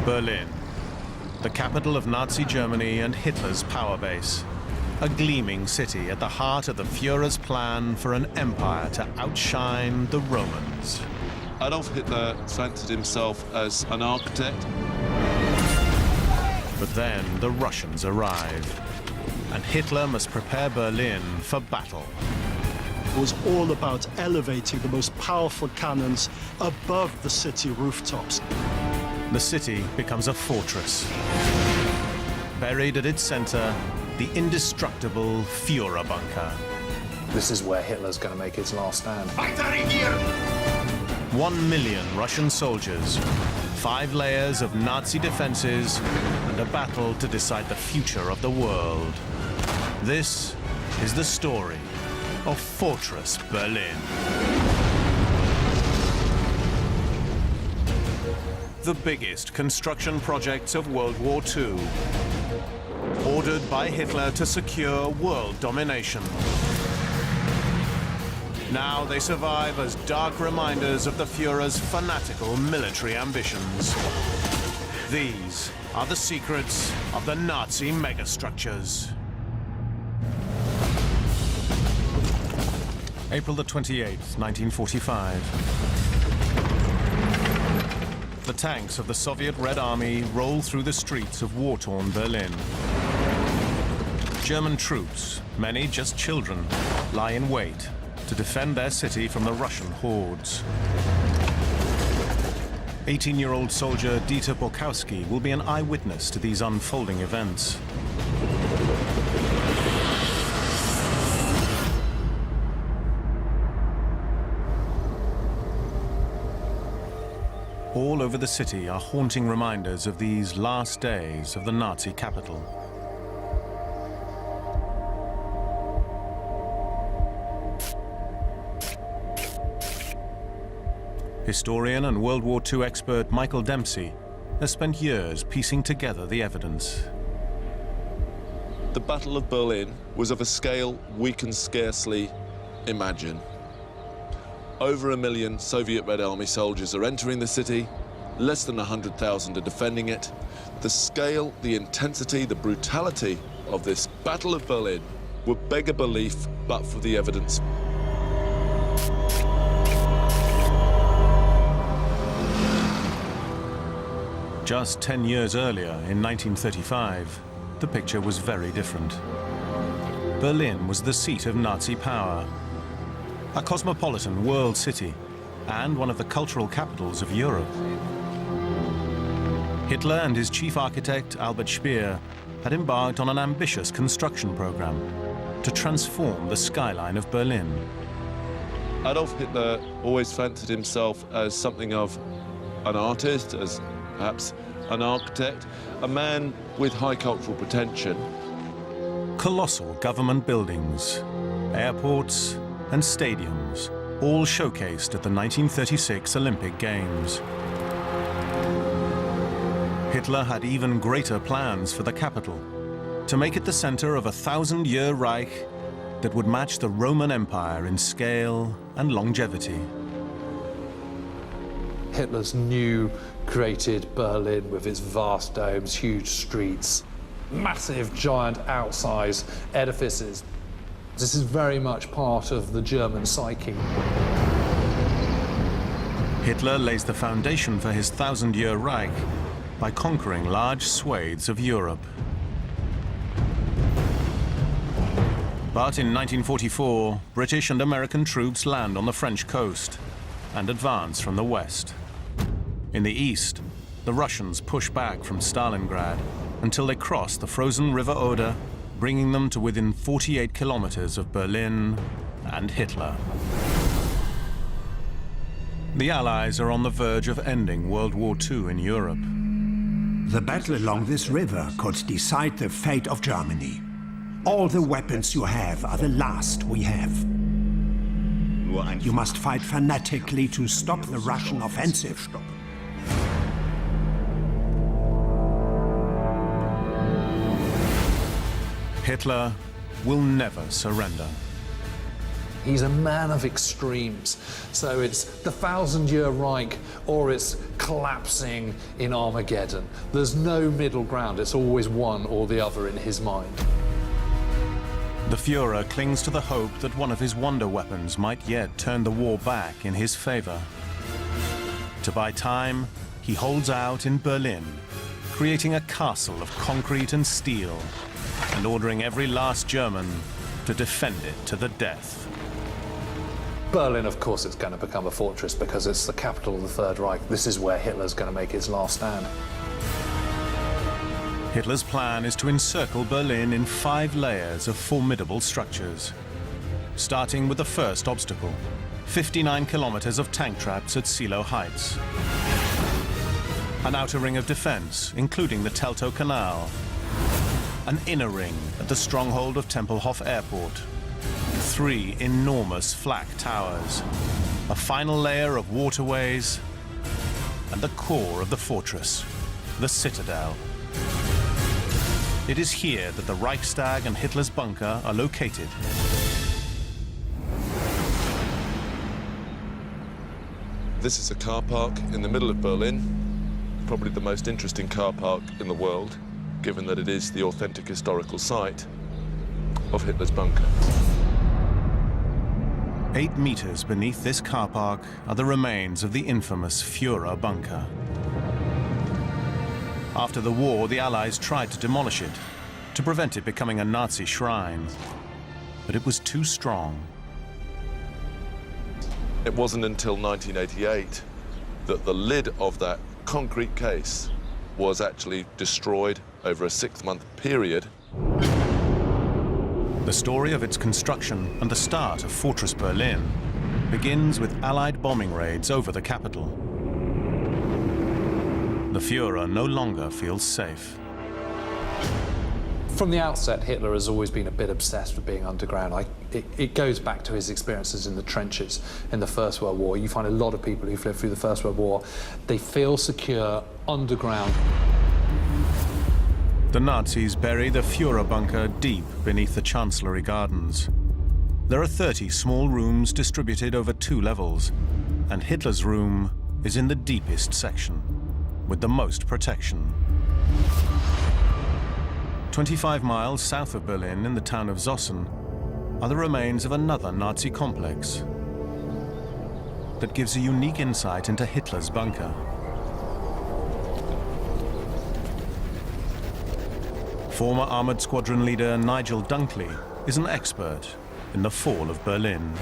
Berlin, the capital of Nazi Germany and Hitler's power base. A gleaming city at the heart of the Führer's plan for an empire to outshine the Romans. Adolf Hitler fancied himself as an architect. But then the Russians arrive, and Hitler must prepare Berlin for battle. It was all about elevating the most powerful cannons above the city rooftops. The city becomes a fortress. Buried at its center, the indestructible Führer bunker. This is where Hitler's going to make his last stand. 1 million Russian soldiers, 5 layers of Nazi defenses, and a battle to decide the future of the world. This is the story of Fortress Berlin. The biggest construction projects of World War II. Ordered by Hitler to secure world domination. Now they survive as dark reminders of the Führer's fanatical military ambitions. These are the secrets of the Nazi megastructures. April the 28th, 1945. The tanks of the Soviet Red Army roll through the streets of war-torn Berlin. German troops, many just children, lie in wait to defend their city from the Russian hordes. 18-year-old soldier Dieter Borkowski will be an eyewitness to these unfolding events. All over the city are haunting reminders of these last days of the Nazi capital. Historian and World War II expert Michael Dempsey has spent years piecing together the evidence. The Battle of Berlin was of a scale we can scarcely imagine. Over 1 million Soviet Red Army soldiers are entering the city. Less than 100,000 are defending it. The scale, the intensity, the brutality of this Battle of Berlin would beg a belief but for the evidence. Just 10 years earlier, in 1935, the picture was very different. Berlin was the seat of Nazi power, a cosmopolitan world city, and one of the cultural capitals of Europe. Hitler and his chief architect, Albert Speer, had embarked on an ambitious construction program to transform the skyline of Berlin. Adolf Hitler always fancied himself as something of an artist, as perhaps an architect, a man with high cultural pretension. Colossal government buildings, airports, and stadiums, all showcased at the 1936 Olympic Games. Hitler had even greater plans for the capital, to make it the center of a 1,000-year Reich that would match the Roman Empire in scale and longevity. Hitler's new created Berlin with its vast domes, huge streets, massive, giant, outsized edifices. This is very much part of the German psyche. Hitler lays the foundation for his 1,000-year Reich by conquering large swathes of Europe. But in 1944, British and American troops land on the French coast and advance from the west. In the east, the Russians push back from Stalingrad until they cross the frozen River Oder, bringing them to within 48 kilometers of Berlin and Hitler. The Allies are on the verge of ending World War II in Europe. The battle along this river could decide the fate of Germany. All the weapons you have are the last we have. You must fight fanatically to stop the Russian offensive. Hitler will never surrender. He's a man of extremes. So it's the 1,000-year Reich or it's collapsing in Armageddon. There's no middle ground. It's always one or the other in his mind. The Führer clings to the hope that one of his wonder weapons might yet turn the war back in his favor. To buy time, he holds out in Berlin, creating a castle of concrete and steel, and ordering every last German to defend it to the death. Berlin, of course, is going to become a fortress because it's the capital of the Third Reich. This is where Hitler's going to make his last stand. Hitler's plan is to encircle Berlin in 5 layers of formidable structures, starting with the first obstacle, 59 kilometers of tank traps at Seelow Heights. An outer ring of defense, including the Teltow Canal. An inner ring at the stronghold of Tempelhof Airport. 3 enormous flak towers. A final layer of waterways. And the core of the fortress, the Citadel. It is here that the Reichstag and Hitler's bunker are located. This is a car park in the middle of Berlin, probably the most interesting car park in the world, given that it is the authentic historical site of Hitler's bunker. 8 meters beneath this car park are the remains of the infamous Führer bunker. After the war, the Allies tried to demolish it, to prevent it becoming a Nazi shrine. But it was too strong. It wasn't until 1988 that the lid of that concrete case was actually destroyed over a 6-month period. The story of its construction and the start of Fortress Berlin begins with Allied bombing raids over the capital. The Führer no longer feels safe. From the outset, Hitler has always been a bit obsessed with being underground. It goes back to his experiences in the trenches in the First World War. You find a lot of people who've lived through the First World War, they feel secure underground. The Nazis bury the Führer bunker deep beneath the Chancellery Gardens. There are 30 small rooms distributed over 2 levels, and Hitler's room is in the deepest section, with the most protection. 25 miles south of Berlin, in the town of Zossen, are the remains of another Nazi complex that gives a unique insight into Hitler's bunker. Former Armored Squadron leader Nigel Dunkley is an expert in the fall of Berlin.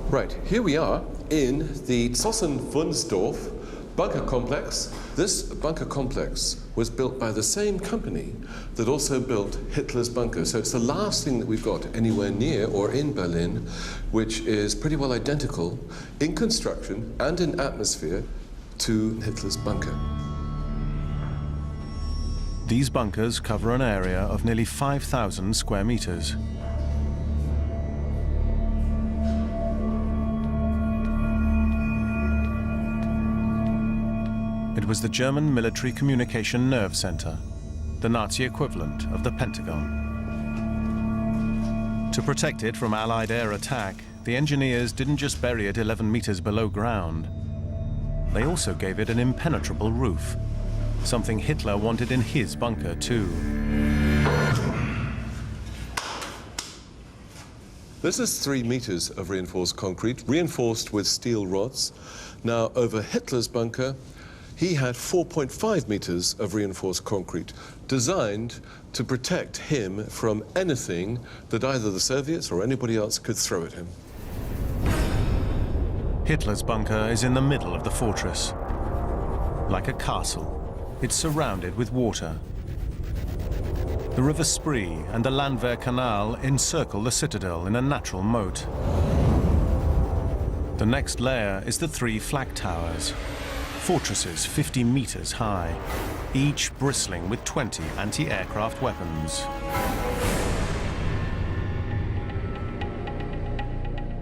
Right, here we are in the Zossen-Wunsdorf bunker complex. This bunker complex was built by the same company that also built Hitler's bunker. So it's the last thing that we've got anywhere near or in Berlin, which is pretty well identical in construction and in atmosphere to Hitler's bunker. These bunkers cover an area of nearly 5,000 square meters. It was the German military communication nerve center, the Nazi equivalent of the Pentagon. To protect it from Allied air attack, the engineers didn't just bury it 11 meters below ground. They also gave it an impenetrable roof, something Hitler wanted in his bunker too. This is 3 meters of reinforced concrete, reinforced with steel rods. Now, over Hitler's bunker, he had 4.5 meters of reinforced concrete, designed to protect him from anything that either the Soviets or anybody else could throw at him. Hitler's bunker is in the middle of the fortress. Like a castle, it's surrounded with water. The River Spree and the Landwehr Canal encircle the citadel in a natural moat. The next layer is the 3 flak towers, fortresses 50 meters high, each bristling with 20 anti-aircraft weapons.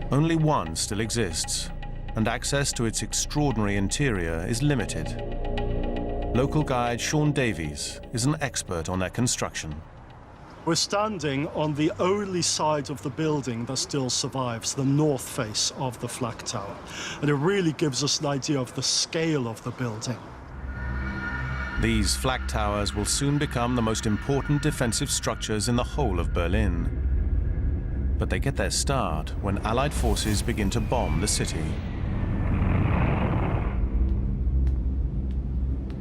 Only one still exists, and access to its extraordinary interior is limited. Local guide Sean Davies is an expert on their construction. We're standing on the only side of the building that still survives, the north face of the flak tower. And it really gives us an idea of the scale of the building. These flak towers will soon become the most important defensive structures in the whole of Berlin. But they get their start when Allied forces begin to bomb the city.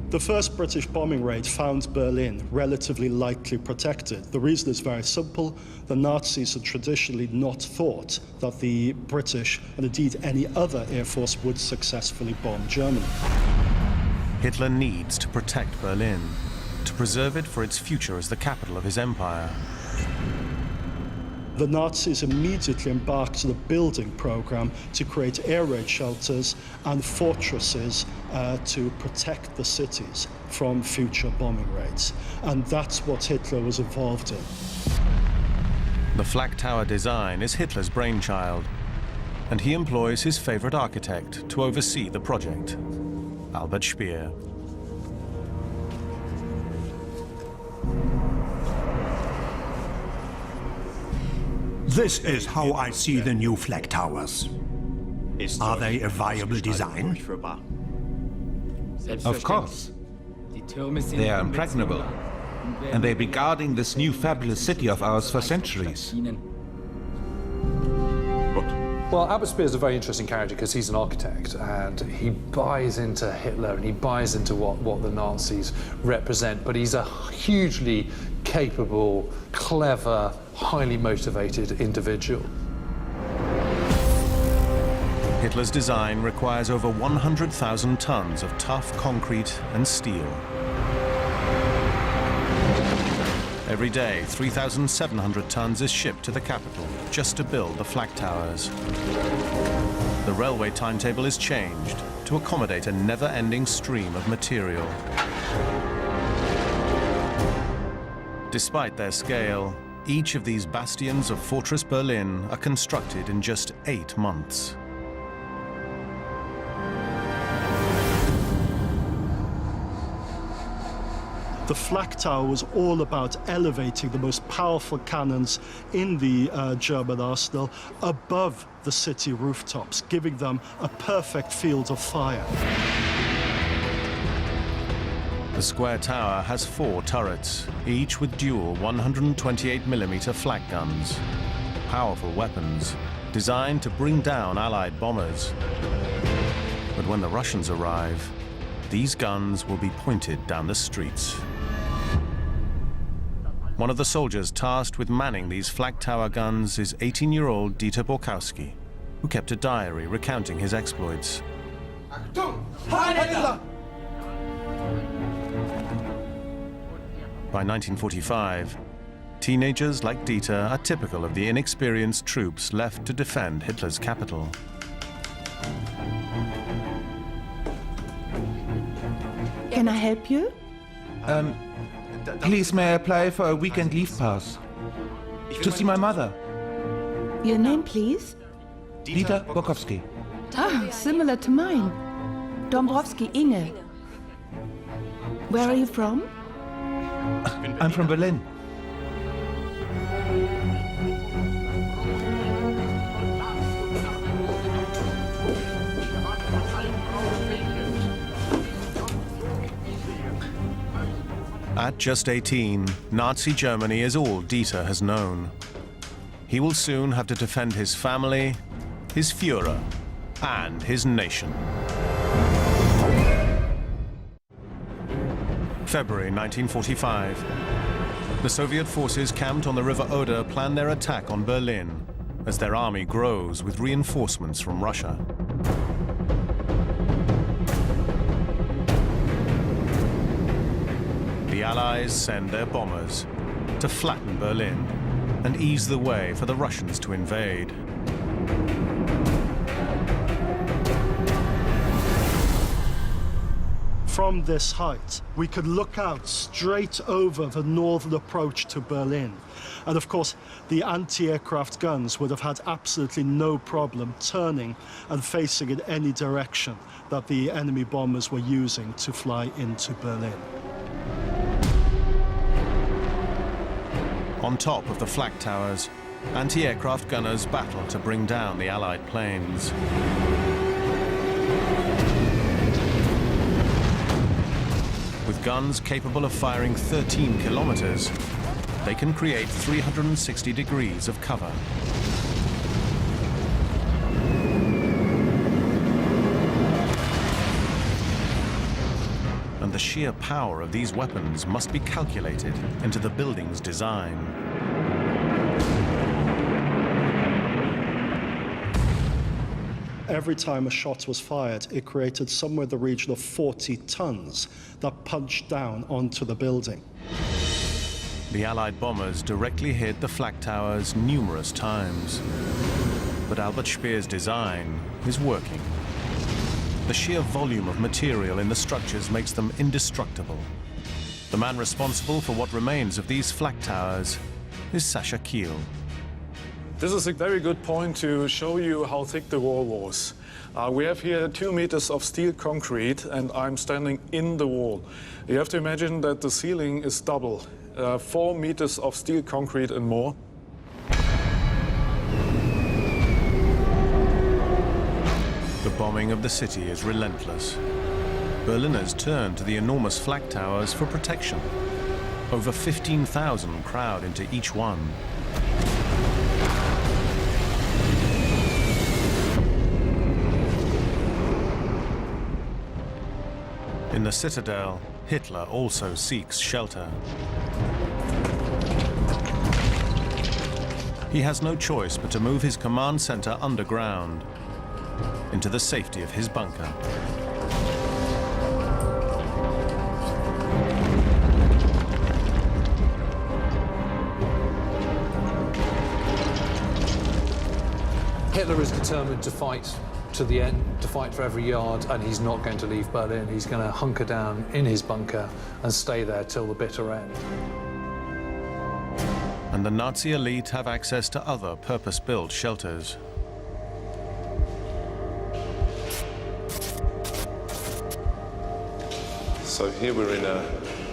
The first British bombing raid found Berlin relatively lightly protected. The reason is very simple. The Nazis had traditionally not thought that the British, and indeed any other air force, would successfully bomb Germany. Hitler needs to protect Berlin, to preserve it for its future as the capital of his empire. The Nazis immediately embarked on a building program to create air raid shelters and fortresses to protect the cities from future bombing raids. And that's what Hitler was involved in. The flak tower design is Hitler's brainchild, and he employs his favorite architect to oversee the project, Albert Speer. This is how I see the new flak towers. Are they a viable design? Of course. They are impregnable, and they'll be guarding this new fabulous city of ours for centuries. Well, Albert Speer is a very interesting character because he's an architect and he buys into Hitler and he buys into what the Nazis represent, but he's a hugely capable, clever, highly motivated individual. Hitler's design requires over 100,000 tons of tough concrete and steel. Every day, 3,700 tons is shipped to the capital just to build the flak towers. The railway timetable is changed to accommodate a never-ending stream of material. Despite their scale, each of these bastions of Fortress Berlin are constructed in just 8 months. The flak tower was all about elevating the most powerful cannons in the German arsenal above the city rooftops, giving them a perfect field of fire. The square tower has 4 turrets, each with dual 128mm flak guns. Powerful weapons, designed to bring down Allied bombers. But when the Russians arrive, these guns will be pointed down the streets. One of the soldiers tasked with manning these flak tower guns is 18-year-old Dieter Borkowski, who kept a diary recounting his exploits. By 1945, teenagers like Dieter are typical of the inexperienced troops left to defend Hitler's capital. Can I help you? Please, may I apply for a weekend leave pass? To see my mother, Your name, please? Dieter Borkowski. Ah, similar to mine. Dombrowski Inge. Where are you from? I'm from Berlin. At just 18, Nazi Germany is all Dieter has known. He will soon have to defend his family, his Führer, and his nation. February 1945. The Soviet forces camped on the River Oder plan their attack on Berlin as their army grows with reinforcements from Russia. The Allies send their bombers to flatten Berlin and ease the way for the Russians to invade. From this height, we could look out straight over the northern approach to Berlin. And of course, the anti-aircraft guns would have had absolutely no problem turning and facing in any direction that the enemy bombers were using to fly into Berlin. On top of the flak towers, anti-aircraft gunners battle to bring down the Allied planes. With guns capable of firing 13 kilometers, they can create 360 degrees of cover. And the sheer power of these weapons must be calculated into the building's design. Every time a shot was fired, it created somewhere in the region of 40 tons that punched down onto the building. The Allied bombers directly hit the flak towers numerous times. But Albert Speer's design is working. The sheer volume of material in the structures makes them indestructible. The man responsible for what remains of these flak towers is Sascha Kiel. This is a very good point to show you how thick the wall was. We have here 2 meters of steel concrete, and I'm standing in the wall. You have to imagine that the ceiling is double, 4 meters of steel concrete and more. The bombing of the city is relentless. Berliners turn to the enormous flak towers for protection. Over 15,000 crowd into each one. In the Citadel, Hitler also seeks shelter. He has no choice but to move his command center underground into the safety of his bunker. Hitler is determined to fight to the end, to fight for every yard, and he's not going to leave Berlin. He's going to hunker down in his bunker and stay there till the bitter end. And the Nazi elite have access to other purpose-built shelters. So here we're in a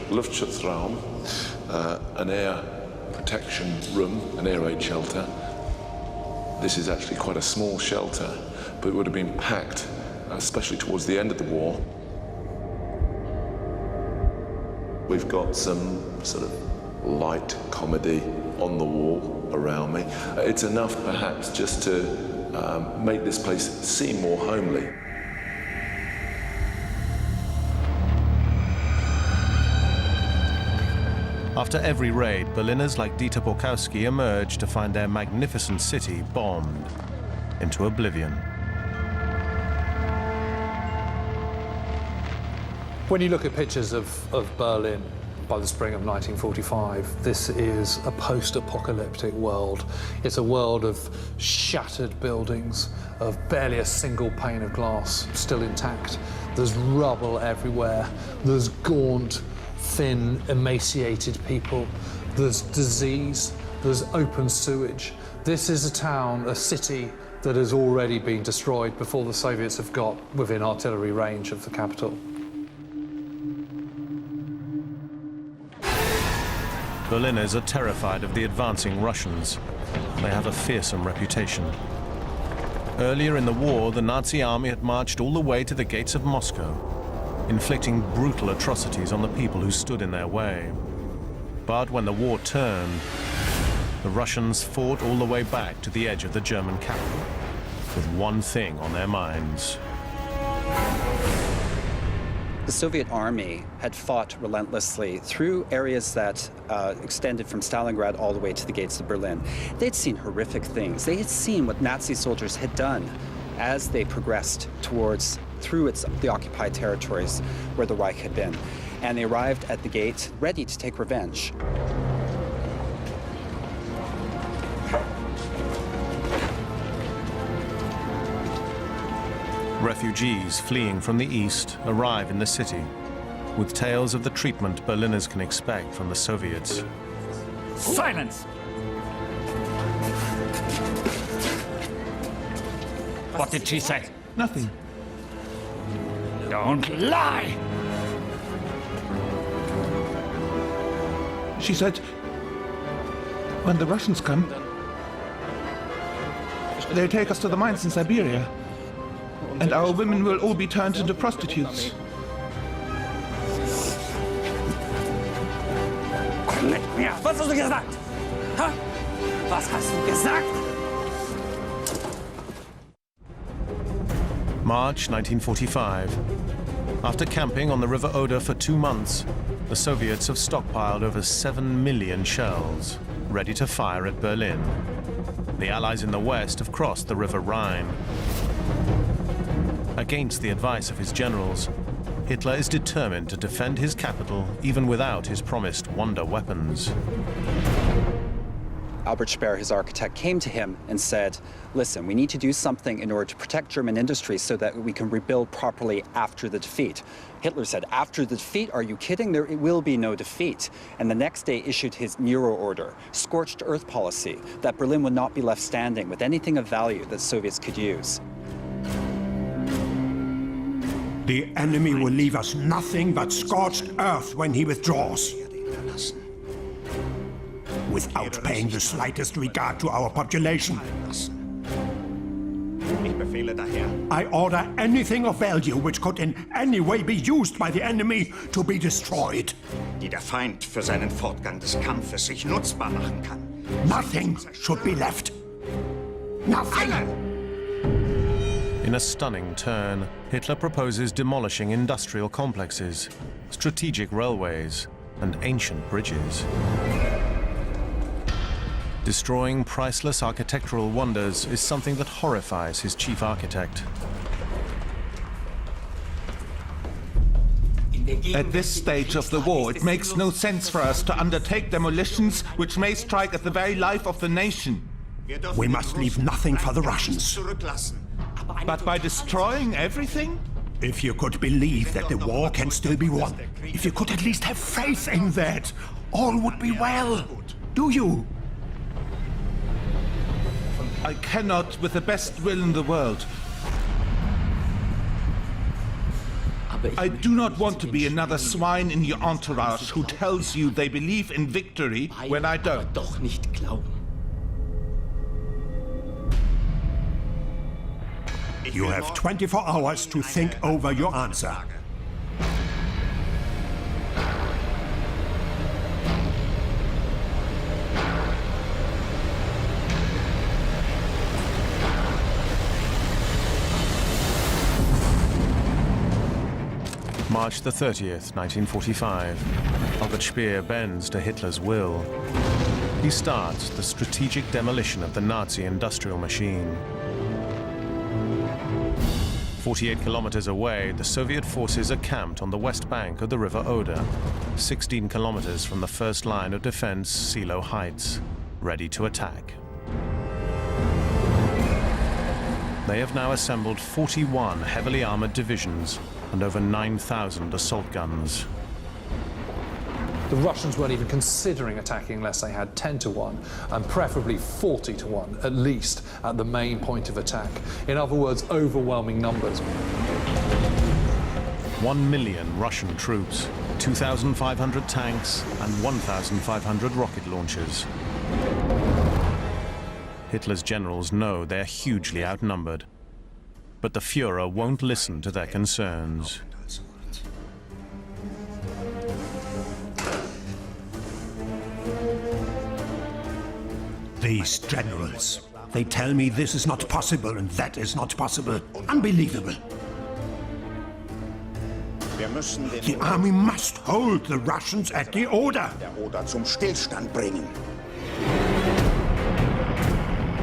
Luftschutzraum, an air protection room, an air raid shelter. This is actually quite a small shelter, but it would have been packed, especially towards the end of the war. We've got some sort of light comedy on the wall around me. It's enough, perhaps, just to make this place seem more homely. After every raid, Berliners like Dieter Borkowski emerge to find their magnificent city bombed into oblivion. When you look at pictures of Berlin by the spring of 1945, this is a post-apocalyptic world. It's a world of shattered buildings, of barely a single pane of glass still intact. There's rubble everywhere. There's gaunt, thin, emaciated people. There's disease. There's open sewage. This is a town, a city, that has already been destroyed before the Soviets have got within artillery range of the capital. Berliners are terrified of the advancing Russians. They have a fearsome reputation. Earlier in the war, the Nazi army had marched all the way to the gates of Moscow, inflicting brutal atrocities on the people who stood in their way. But when the war turned, the Russians fought all the way back to the edge of the German capital, with one thing on their minds. The Soviet army had fought relentlessly through areas that extended from Stalingrad all the way to the gates of Berlin. They'd seen horrific things. They had seen what Nazi soldiers had done as they progressed through the occupied territories where the Reich had been. And they arrived at the gate ready to take revenge. Refugees fleeing from the east arrive in the city, with tales of the treatment Berliners can expect from the Soviets. Silence! What did she say? Nothing. Don't lie! She said, when the Russians come, they'll take us to the mines in Siberia, and our women will all be turned into prostitutes. Was hast du gesagt? Ha? Was hast du gesagt? March 1945. After camping on the River Oder for 2 months, the Soviets have stockpiled over 7 million shells, ready to fire at Berlin. The Allies in the West have crossed the River Rhine. Against the advice of his generals, Hitler is determined to defend his capital even without his promised wonder weapons. Albert Speer, his architect, came to him and said, listen, we need to do something in order to protect German industry so that we can rebuild properly after the defeat. Hitler said, after the defeat, are you kidding? There will be no defeat. And the next day issued his Nero order, scorched earth policy, that Berlin would not be left standing with anything of value that Soviets could use. The enemy will leave us nothing but scorched earth when he withdraws, without paying the slightest regard to our population. I order anything of value which could in any way be used by the enemy to be destroyed. Die der Feind für seinen Fortgang des Kampfes sich nutzbar machen kann. Nothing should be left. Nothing! In a stunning turn, Hitler proposes demolishing industrial complexes, strategic railways, and ancient bridges. Destroying priceless architectural wonders is something that horrifies his chief architect. At this stage of the war, it makes no sense for us to undertake demolitions which may strike at the very life of the nation. We must leave nothing for the Russians. But by destroying everything? If you could believe that the war can still be won, if you could at least have faith in that, all would be well. Do you? I cannot, with the best will in the world. I do not want to be another swine in your entourage who tells you they believe in victory when I don't. You have 24 hours to think over your answer. March the 30th, 1945. Albert Speer bends to Hitler's will. He starts the strategic demolition of the Nazi industrial machine. 48 kilometers away, the Soviet forces are camped on the west bank of the River Oder, 16 kilometers from the first line of defense, Seelow Heights, ready to attack. They have now assembled 41 heavily armored divisions and over 9,000 assault guns. The Russians weren't even considering attacking unless they had 10 to 1, and preferably 40 to 1, at least, at the main point of attack. In other words, overwhelming numbers. 1 million Russian troops, 2,500 tanks, and 1,500 rocket launchers. Hitler's generals know they're hugely outnumbered, but the Führer won't listen to their concerns. These generals, they tell me this is not possible and that is not possible. Unbelievable. The army must hold the Russians at the Oder. Zum Stillstand bringen.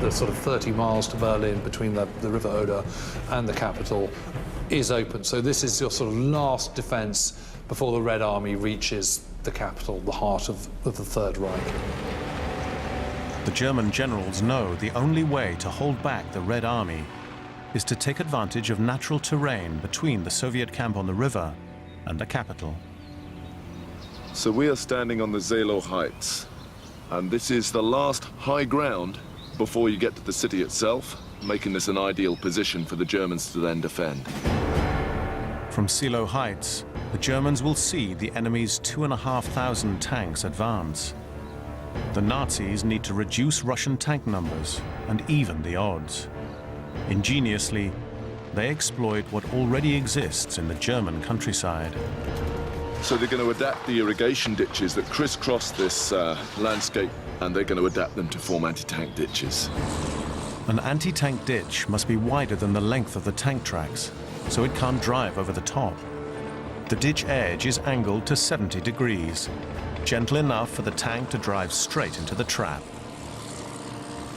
The sort of 30 miles to Berlin between the River Oder and the capital is open. So this is your sort of last defense before the Red Army reaches the capital, the heart of the Third Reich. The German generals know the only way to hold back the Red Army is to take advantage of natural terrain between the Soviet camp on the river and the capital. So we are standing on the Seelow Heights, and this is the last high ground before you get to the city itself, making this an ideal position for the Germans to then defend. From Seelow Heights, the Germans will see the enemy's 2,500 tanks advance. The Nazis need to reduce Russian tank numbers and even the odds. Ingeniously, they exploit what already exists in the German countryside. So they're going to adapt the irrigation ditches that crisscross this landscape, and they're going to adapt them to form anti-tank ditches. An anti-tank ditch must be wider than the length of the tank tracks, so it can't drive over the top. The ditch edge is angled to 70 degrees, gentle enough for the tank to drive straight into the trap.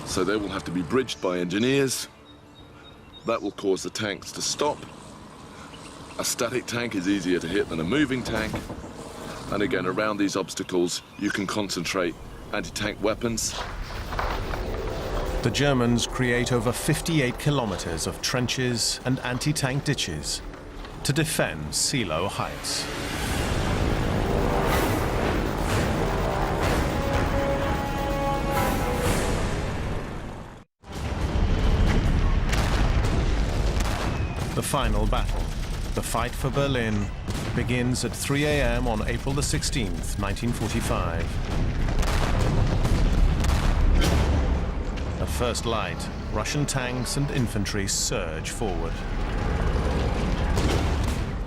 So they will have to be bridged by engineers. That will cause the tanks to stop. A static tank is easier to hit than a moving tank. And again, around these obstacles, you can concentrate anti-tank weapons. The Germans create over 58 kilometers of trenches and anti-tank ditches to defend Seelow Heights. The final battle, the fight for Berlin, begins at 3 a.m. on April the 16th, 1945. At first light, Russian tanks and infantry surge forward.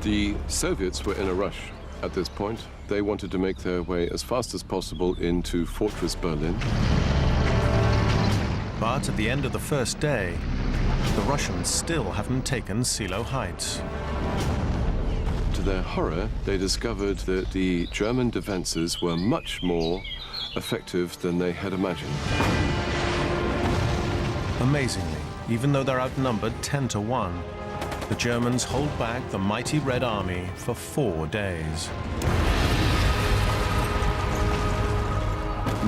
The Soviets were in a rush at this point. They wanted to make their way as fast as possible into Fortress Berlin. But at the end of the first day, the Russians still haven't taken Seelow Heights. To their horror, they discovered that the German defenses were much more effective than they had imagined. Amazingly, even though they're outnumbered 10-1, the Germans hold back the mighty Red Army for 4 days.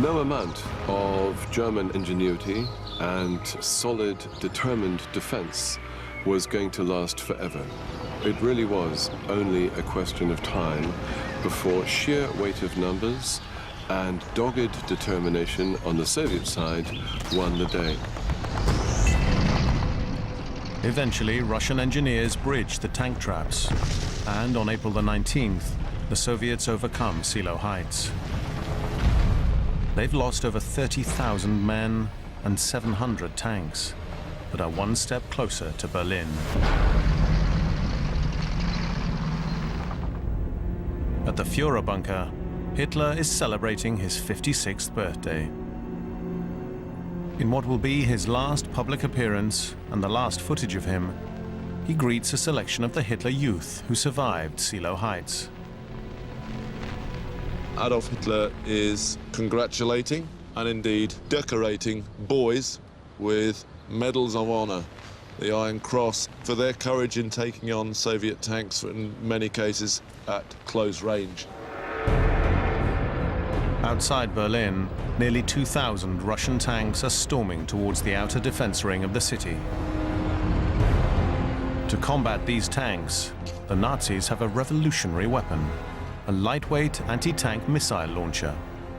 No amount of German ingenuity and solid, determined defense was going to last forever. It really was only a question of time before sheer weight of numbers and dogged determination on the Soviet side won the day. Eventually, Russian engineers bridged the tank traps, and on April the 19th, the Soviets overcome Seelow Heights. They've lost over 30,000 men and 700 tanks, but are one step closer to Berlin. At the Führer bunker, Hitler is celebrating his 56th birthday. In what will be his last public appearance and the last footage of him, he greets a selection of the Hitler Youth who survived Seelow Heights. Adolf Hitler is congratulating and indeed decorating boys with medals of honor, the Iron Cross, for their courage in taking on Soviet tanks, in many cases at close range. Outside Berlin, nearly 2,000 Russian tanks are storming towards the outer defense ring of the city. To combat these tanks, the Nazis have a revolutionary weapon, a lightweight anti-tank missile launcher,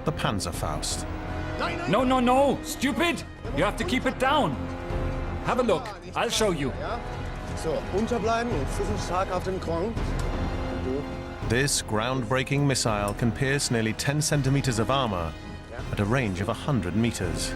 the Panzerfaust. No, no, no! Stupid! You have to keep it down! Have a look. I'll show you. So, unterbleiben und Fuß stark auf den Krong. This groundbreaking missile can pierce nearly 10 centimeters of armor at a range of 100 meters.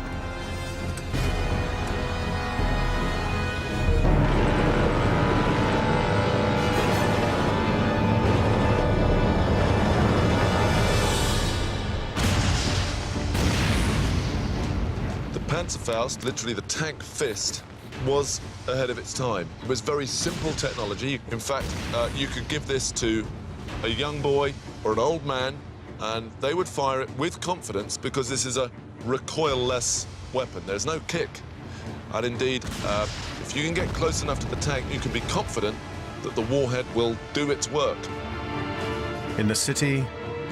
The Panzerfaust, literally the tank fist, was ahead of its time. It was very simple technology. In fact, you could give this to a young boy or an old man, and they would fire it with confidence because this is a recoil-less weapon. There's no kick. And indeed, if you can get close enough to the tank, you can be confident that the warhead will do its work. In the city,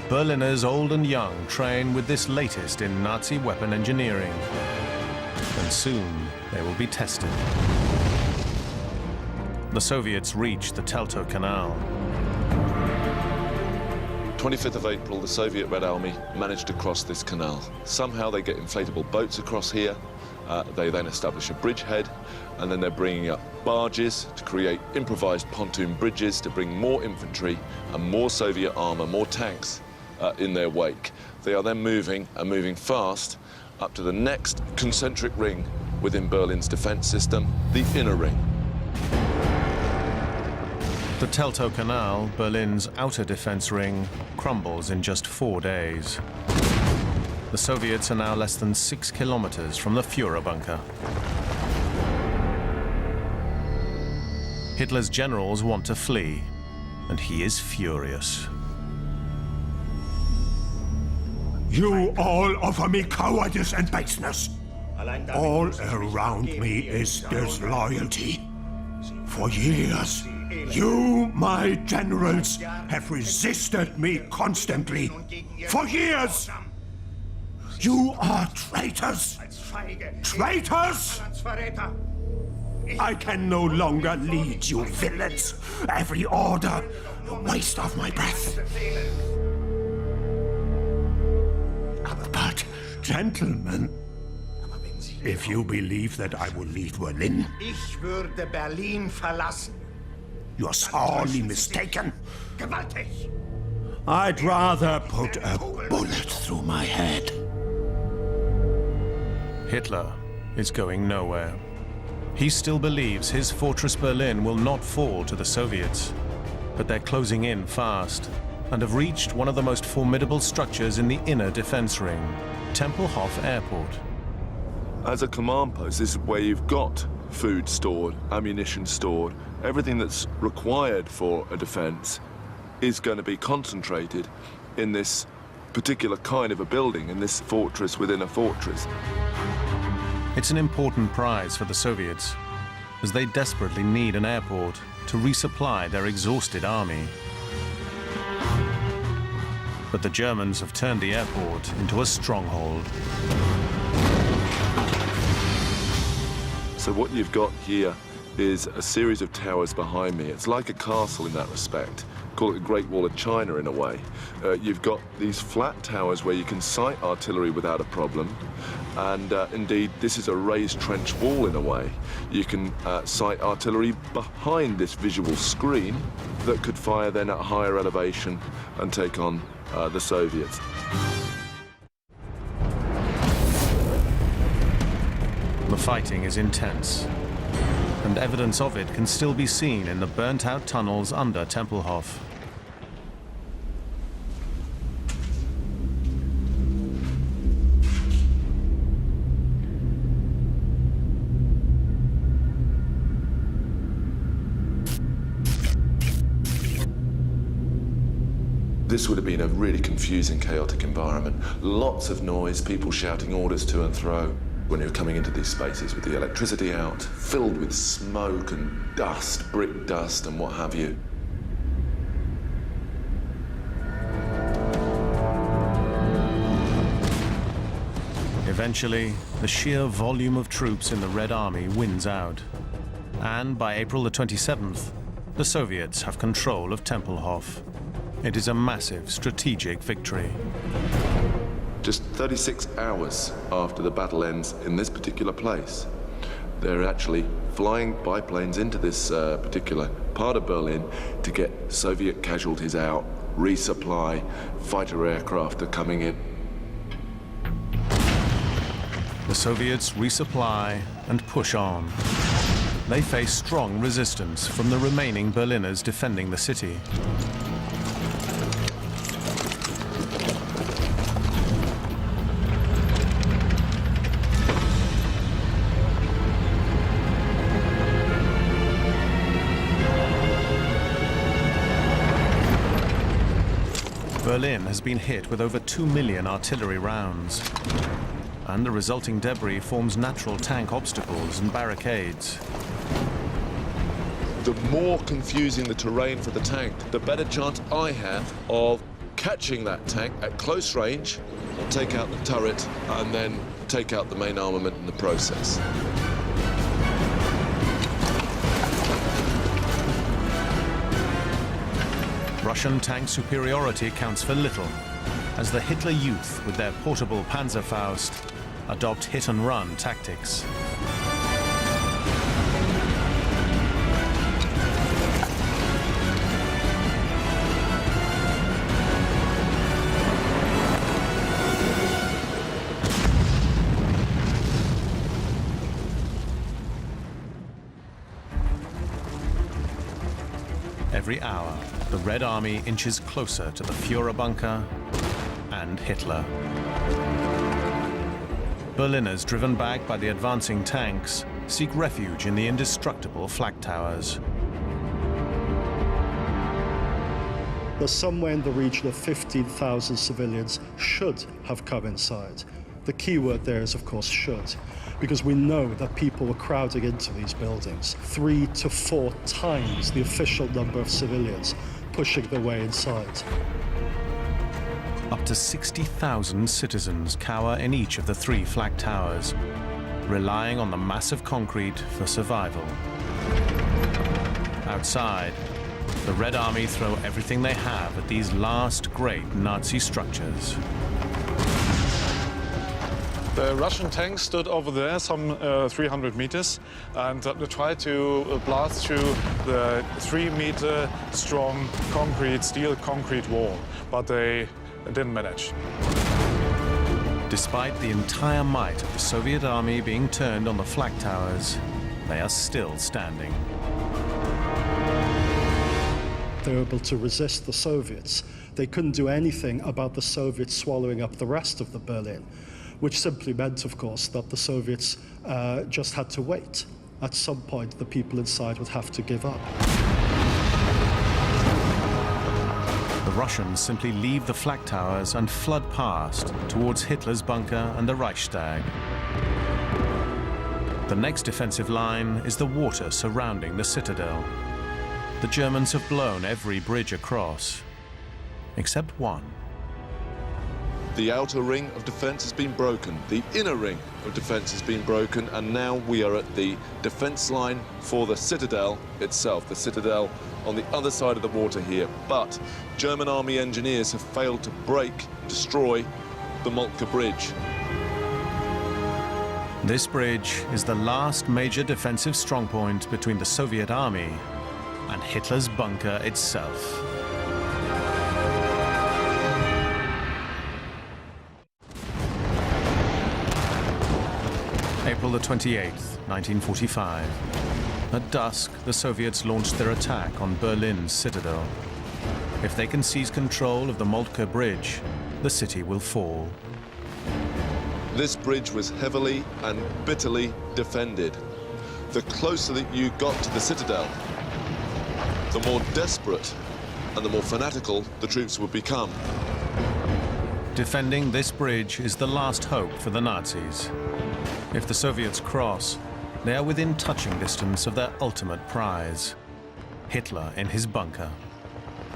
Berliners old and young train with this latest in Nazi weapon engineering. And soon they will be tested. The Soviets reach the Teltow Canal. 25th of April, the Soviet Red Army managed to cross this canal. Somehow they get inflatable boats across here. They then establish a bridgehead, and then they're bringing up barges to create improvised pontoon bridges to bring more infantry and more Soviet armor, more tanks in their wake. They are then moving, and moving fast, up to the next concentric ring within Berlin's defense system, the inner ring. The Teltow Canal, Berlin's outer defense ring, crumbles in just 4 days. The Soviets are now less than 6 kilometers from the Führer bunker. Hitler's generals want to flee, and he is furious. You all offer me cowardice and baseness. All around me is disloyalty. For years, you, my generals, have resisted me constantly. For years! You are traitors! Traitors! I can no longer lead you villains. Every order, a waste of my breath. But, gentlemen, if you believe that I will leave Berlin, Ich würde Berlin verlassen. you're sorely mistaken. Gewaltig. I'd rather put a bullet through my head. Hitler is going nowhere. He still believes his fortress Berlin will not fall to the Soviets, but they're closing in fast and have reached one of the most formidable structures in the inner defense ring, Tempelhof Airport. As a command post, this is where you've got food stored, ammunition stored, everything that's required for a defense is going to be concentrated in this particular kind of a building, in this fortress within a fortress. It's an important prize for the Soviets, as they desperately need an airport to resupply their exhausted army. But the Germans have turned the airport into a stronghold. So what you've got here is a series of towers behind me. It's like a castle in that respect. Call it the Great Wall of China in a way. You've got these flat towers where you can sight artillery without a problem. And indeed, this is a raised trench wall in a way. You can sight artillery behind this visual screen that could fire then at a higher elevation and take on the Soviets. The fighting is intense, and evidence of it can still be seen in the burnt-out tunnels under Tempelhof. This would have been a really confusing, chaotic environment. Lots of noise, people shouting orders to and fro. When you're coming into these spaces with the electricity out, filled with smoke and dust, brick dust and what have you. Eventually, the sheer volume of troops in the Red Army wins out. And by April the 27th, the Soviets have control of Tempelhof. It is a massive strategic victory. Just 36 hours after the battle ends in this particular place, they're actually flying biplanes into this particular part of Berlin to get Soviet casualties out, resupply, fighter aircraft are coming in. The Soviets resupply and push on. They face strong resistance from the remaining Berliners defending the city. Berlin has been hit with over 2 million artillery rounds, and the resulting debris forms natural tank obstacles and barricades. The more confusing the terrain for the tank, the better chance I have of catching that tank at close range, take out the turret, and then take out the main armament in the process. Russian tank superiority counts for little, as the Hitler Youth, with their portable Panzerfaust, adopt hit-and-run tactics. Every hour, the Red Army inches closer to the Führer bunker and Hitler. Berliners, driven back by the advancing tanks, seek refuge in the indestructible flak towers. There's somewhere in the region of 15,000 civilians should have come inside. The key word there is, of course, should, because we know that people were crowding into these buildings, 3 to 4 times the official number of civilians pushing their way inside. Up to 60,000 citizens cower in each of the 3 flak towers, relying on the massive concrete for survival. Outside, the Red Army throw everything they have at these last great Nazi structures. The Russian tanks stood over there, some 300 meters, and they tried to blast through the 3-meter strong steel concrete wall, but they didn't manage. Despite the entire might of the Soviet army being turned on the flak towers, they are still standing. They were able to resist the Soviets. They couldn't do anything about the Soviets swallowing up the rest of the Berlin, which simply meant, of course, that the Soviets just had to wait. At some point, the people inside would have to give up. The Russians simply leave the flak towers and flood past towards Hitler's bunker and the Reichstag. The next defensive line is the water surrounding the Citadel. The Germans have blown every bridge across, except one. The outer ring of defence has been broken. The inner ring of defence has been broken, and now we are at the defence line for the Citadel itself. The Citadel on the other side of the water here. But German army engineers have failed to break, destroy the Moltke Bridge. This bridge is the last major defensive strongpoint between the Soviet army and Hitler's bunker itself. April the 28th, 1945. At dusk, the Soviets launched their attack on Berlin's Citadel. If they can seize control of the Moltke Bridge, the city will fall. This bridge was heavily and bitterly defended. The closer that you got to the Citadel, the more desperate and the more fanatical the troops would become. Defending this bridge is the last hope for the Nazis. If the Soviets cross, they are within touching distance of their ultimate prize, Hitler in his bunker.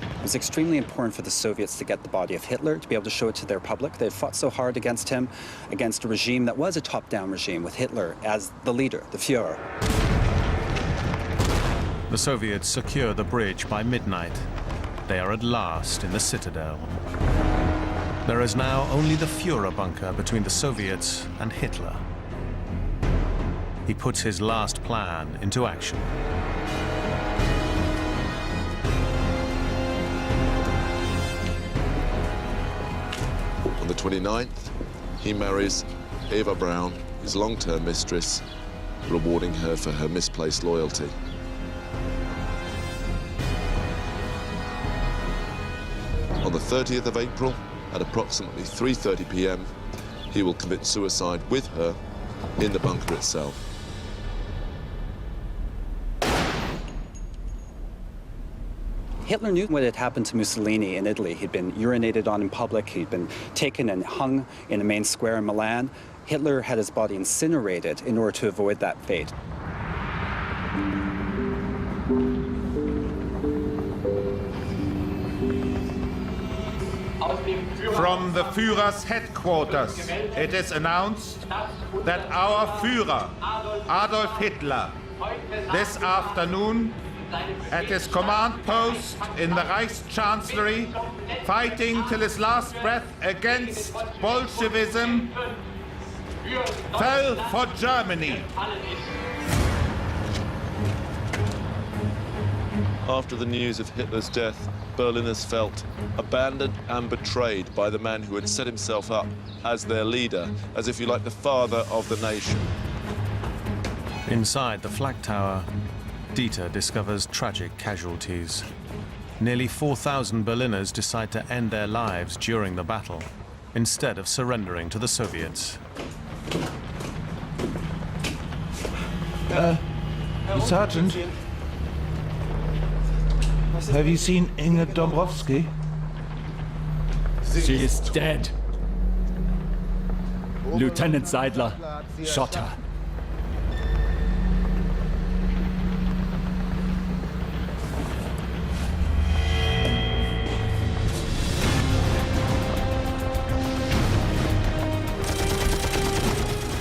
It was extremely important for the Soviets to get the body of Hitler, to be able to show it to their public. They had fought so hard against him, against a regime that was a top-down regime with Hitler as the leader, the Führer. The Soviets secure the bridge by midnight. They are at last in the Citadel. There is now only the Führer bunker between the Soviets and Hitler. He puts his last plan into action. On the 29th, he marries Eva Braun, his long-term mistress, rewarding her for her misplaced loyalty. On the 30th of April, at approximately 3:30 p.m., he will commit suicide with her in the bunker itself. Hitler knew what had happened to Mussolini in Italy. He'd been urinated on in public, he'd been taken and hung in the main square in Milan. Hitler had his body incinerated in order to avoid that fate. From the Führer's headquarters, it is announced that our Führer, Adolf Hitler, this afternoon at his command post in the Reichschancellery, fighting till his last breath against Bolshevism, fell for Germany. After the news of Hitler's death, Berliners felt abandoned and betrayed by the man who had set himself up as their leader, as if you like the father of the nation. Inside the flak tower, Dieter discovers tragic casualties. Nearly 4,000 Berliners decide to end their lives during the battle, instead of surrendering to the Soviets. Sergeant, have you seen Inge Dombrowski? She is dead. Lieutenant Seidler shot her.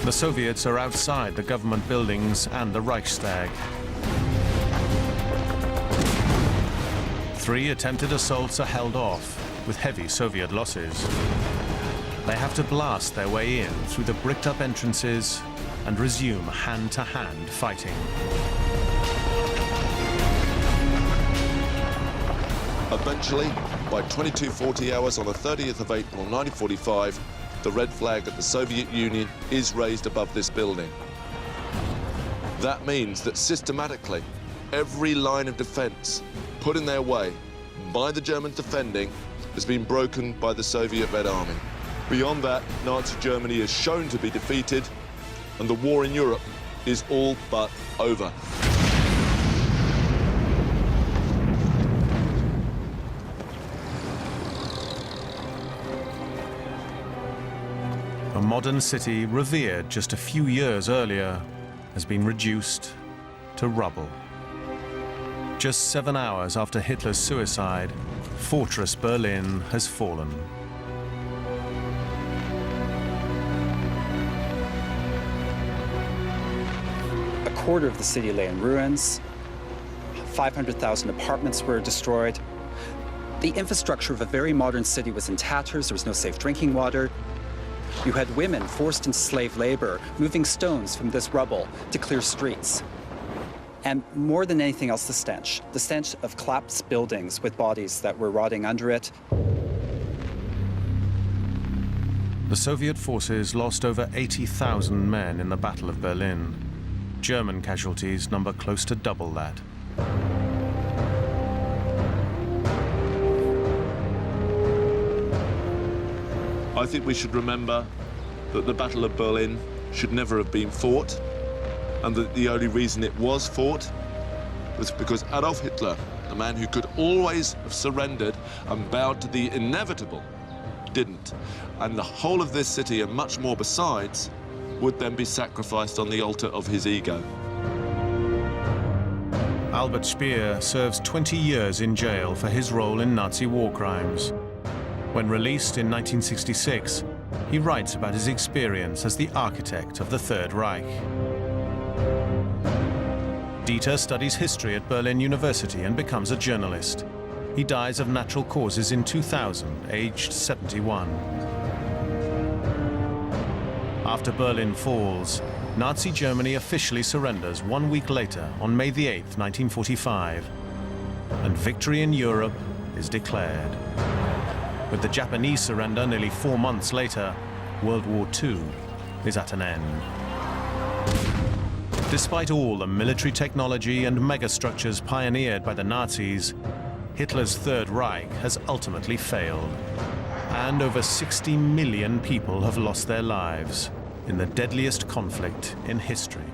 The Soviets are outside the government buildings and the Reichstag. 3 attempted assaults are held off, with heavy Soviet losses. They have to blast their way in through the bricked-up entrances and resume hand-to-hand fighting. Eventually, by 22:40 hours on the 30th of April 1945, the red flag of the Soviet Union is raised above this building. That means that systematically, every line of defense put in their way by the Germans defending has been broken by the Soviet Red Army. Beyond that, Nazi Germany is shown to be defeated, and the war in Europe is all but over. A modern city revered just a few years earlier has been reduced to rubble. Just 7 hours after Hitler's suicide, Fortress Berlin has fallen. A quarter of the city lay in ruins. 500,000 apartments were destroyed. The infrastructure of a very modern city was in tatters. There was no safe drinking water. You had women forced into slave labor, moving stones from this rubble to clear streets. And more than anything else, the stench of collapsed buildings with bodies that were rotting under it. The Soviet forces lost over 80,000 men in the Battle of Berlin. German casualties number close to double that. I think we should remember that the Battle of Berlin should never have been fought, and that the only reason it was fought was because Adolf Hitler, the man who could always have surrendered and bowed to the inevitable, didn't. And the whole of this city, and much more besides, would then be sacrificed on the altar of his ego. Albert Speer serves 20 years in jail for his role in Nazi war crimes. When released in 1966, he writes about his experience as the architect of the Third Reich. Dieter studies history at Berlin University and becomes a journalist. He dies of natural causes in 2000, aged 71. After Berlin falls, Nazi Germany officially surrenders 1 week later on May the 8th, 1945, and victory in Europe is declared. With the Japanese surrender nearly 4 months later, World War II is at an end. Despite all the military technology and megastructures pioneered by the Nazis, Hitler's Third Reich has ultimately failed, and over 60 million people have lost their lives in the deadliest conflict in history.